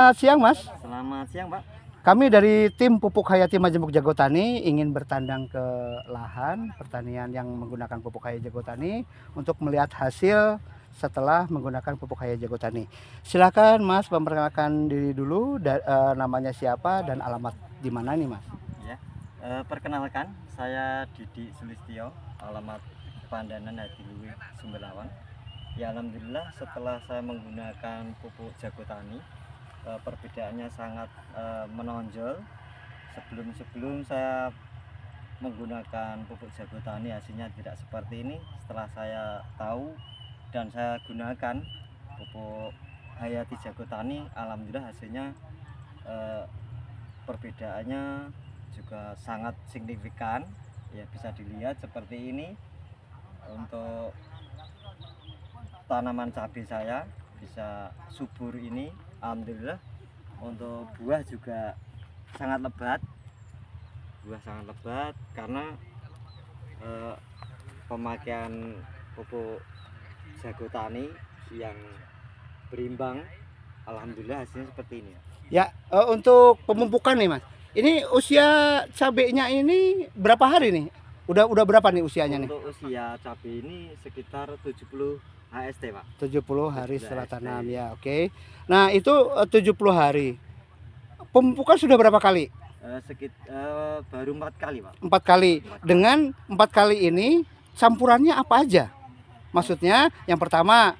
Siang Mas, Selamat siang, Pak. kami dari tim Pupuk Hayati Majemuk Jago Tani ingin bertandang ke lahan pertanian yang menggunakan pupuk Hayati Jago Tani untuk melihat hasil setelah menggunakan pupuk Hayati Jago Tani. Silakan Mas memperkenalkan diri dulu, namanya siapa dan alamat di mana nih Mas? Ya, perkenalkan, saya Didi Sulistyo, alamat Pandanan Hadiluwi, Sumbelawan. Ya, alhamdulillah setelah saya menggunakan pupuk Jago Tani, perbedaannya sangat menonjol. Sebelum saya menggunakan pupuk Jago Tani hasilnya tidak seperti ini. Setelah saya tahu dan saya gunakan pupuk Hayati Jago Tani, alhamdulillah hasilnya perbedaannya juga sangat signifikan. Ya, bisa dilihat seperti ini. Untuk tanaman cabai saya bisa subur ini, alhamdulillah. Untuk buah juga sangat lebat, karena pemakaian pupuk Jago Tani yang berimbang. Alhamdulillah hasilnya seperti ini. Ya, untuk pemupukan nih Mas. Ini usia cabenya ini berapa hari nih? Udah berapa nih usianya nih? Untuk usia cabai ini sekitar 70 HST, Pak. 70 hari setelah HST. tanam ya, oke. Nah, itu 70 hari. Pemupukan sudah berapa kali? Baru 4 kali, Pak. 4 kali. Dengan 4 kali ini campurannya apa aja? Maksudnya yang pertama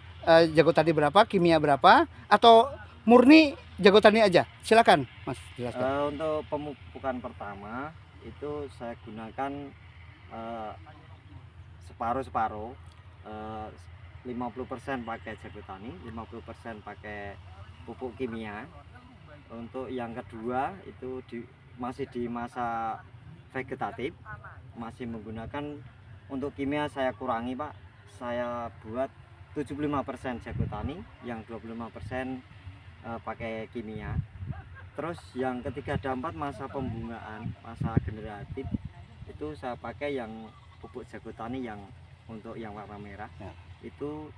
Jago Tani berapa, kimia berapa, atau murni Jago Tani aja? Silakan Mas jelaskan. Untuk pemupukan pertama itu saya gunakan separuh-separuh, 50% pakai Jago Tani, 50% pakai pupuk kimia. Untuk yang kedua itu masih di masa vegetatif, masih menggunakan, untuk kimia saya kurangi, Pak. Saya buat 75% Jago Tani, yang 25% pakai kimia. Terus yang ketiga dan keempat masa pembungaan, masa generatif, itu saya pakai yang pupuk Jago Tani yang untuk yang warna merah ya. Itu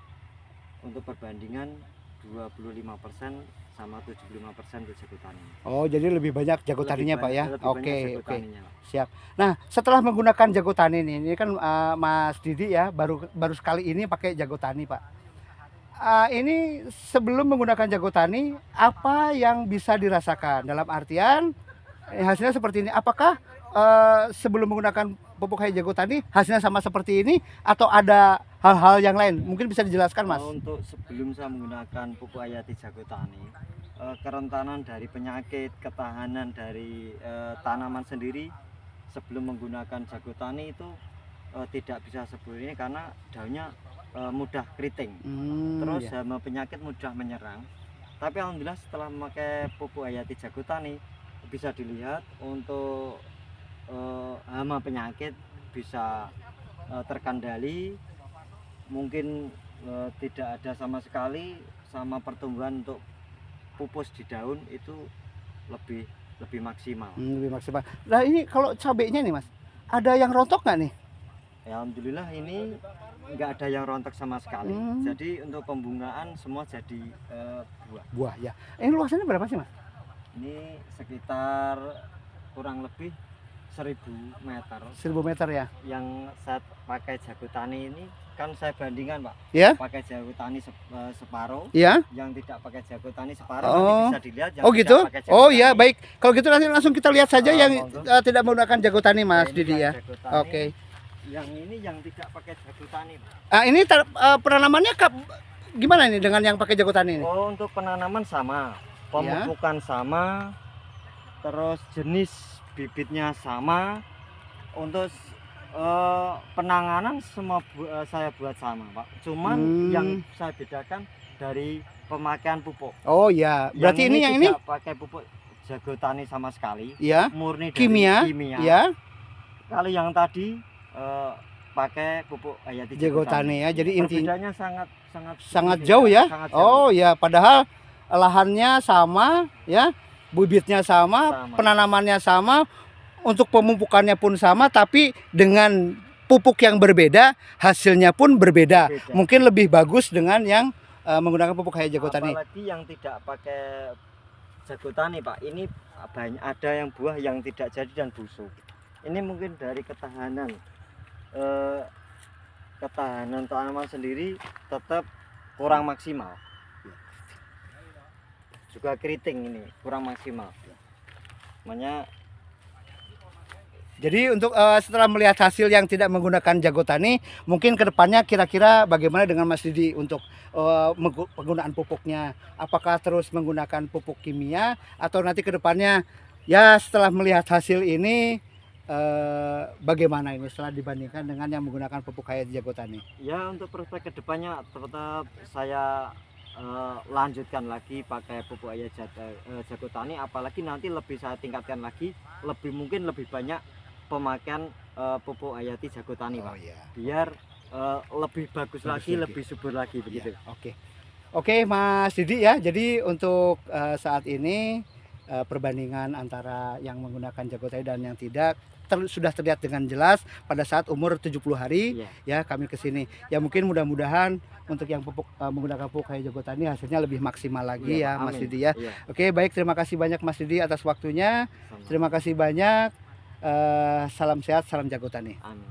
untuk perbandingan 25% sama 75% untuk Jago Tani. Oh, jadi lebih banyak Jago Taninya Pak ya? Oke. Taninya. Siap. Nah, setelah menggunakan Jago Tani ini kan Mas Didi ya baru sekali ini pakai Jago Tani Pak. Ini sebelum menggunakan Jago Tani, apa yang bisa dirasakan? Dalam artian hasilnya seperti ini. Apakah sebelum menggunakan pupuk Hayati Jago Tani hasilnya sama seperti ini atau ada hal-hal yang lain? Mungkin bisa dijelaskan Mas. Untuk sebelum saya menggunakan pupuk Hayati Jago Tani, kerentanan dari penyakit, ketahanan dari tanaman sendiri sebelum menggunakan Jago Tani itu tidak bisa seperti ini karena daunnya mudah keriting, terus hama penyakit mudah menyerang. Tapi alhamdulillah setelah memakai pupuk Hayati Jago Tani bisa dilihat untuk hama penyakit bisa terkendali, mungkin tidak ada sama sekali, sama pertumbuhan untuk pupus di daun itu lebih maksimal. Lebih maksimal. Nah ini kalau cabenya nih Mas, ada yang rontok nggak nih? Ya, alhamdulillah ini nggak ada yang rontok sama sekali. Jadi untuk pembungaan semua jadi buah ya. Ini luasannya berapa sih Mas? Ini sekitar kurang lebih 1000 meter. 1000 meter ya. Yang saya pakai Jago Tani ini kan saya bandingkan Pak. Ya. Pakai Jago Tani separuh. Ya. Yang tidak pakai Jago Tani separuh. Nanti bisa dilihat. Yang gitu. Oh ya baik. Kalau gitu nanti langsung kita lihat saja yang tidak menggunakan Jago Tani Mas Didi ya. Oke. Yang ini yang tidak pakai Jago Tani. Ini penanamannya gimana nih dengan yang pakai Jago Tani ini? Oh, untuk penanaman sama, pemupukan sama, terus jenis bibitnya sama. Untuk penanganan semua saya buat sama Pak. Cuman yang saya bedakan dari pemakaian pupuk. Oh ya, berarti yang ini tidak pakai pupuk Jago Tani sama sekali. Ya. Murni dari kimia. Ya. Kalau yang tadi pakai pupuk Hayati Jago Tani ya. Jadi intinya sangat jauh ya. Sangat jauh. Oh ya, padahal lahannya sama ya, bibitnya sama, penanamannya sama, untuk pemupukannya pun sama, tapi dengan pupuk yang berbeda hasilnya pun berbeda. Mungkin lebih bagus dengan yang menggunakan pupuk Hayati Jago Tani. Apalagi yang tidak pakai jago tani Pak, ini banyak ada yang buah yang tidak jadi dan busuk. Ini mungkin dari eh, ketahanan tanaman sendiri tetap kurang maksimal. Juga keriting ini kurang maksimal. Makanya Jadi untuk setelah melihat hasil yang tidak menggunakan jago tani, mungkin kedepannya kira-kira bagaimana dengan Mas Didi untuk penggunaan pupuknya? Apakah terus menggunakan pupuk kimia atau nanti kedepannya ya setelah melihat hasil ini bagaimana ini setelah dibandingkan dengan yang menggunakan pupuk kayak jago tani? ya untuk prospek kedepannya tetap saya lanjutkan lagi pakai pupuk jago tani, apalagi nanti lebih saya tingkatkan lagi, mungkin lebih banyak pemakaian pupuk hayati jago tani Pak, Iya. biar lebih bagus lagi, lagi. lebih subur lagi begitu. Oke. Oke Mas Didi ya. Jadi untuk saat ini perbandingan antara yang menggunakan jago tani dan yang tidak sudah terlihat dengan jelas pada saat umur 70 hari Iya. ya kami ke sini. Ya mungkin mudah-mudahan untuk yang pupuk menggunakan pupuk kayak jago tani hasilnya lebih maksimal lagi Iya, ya Pak. Mas Amin. Didi ya. Iya, Oke, baik, terima kasih banyak Mas Didi atas waktunya. sama. Terima kasih banyak. Salam sehat, salam jago tani. Amin.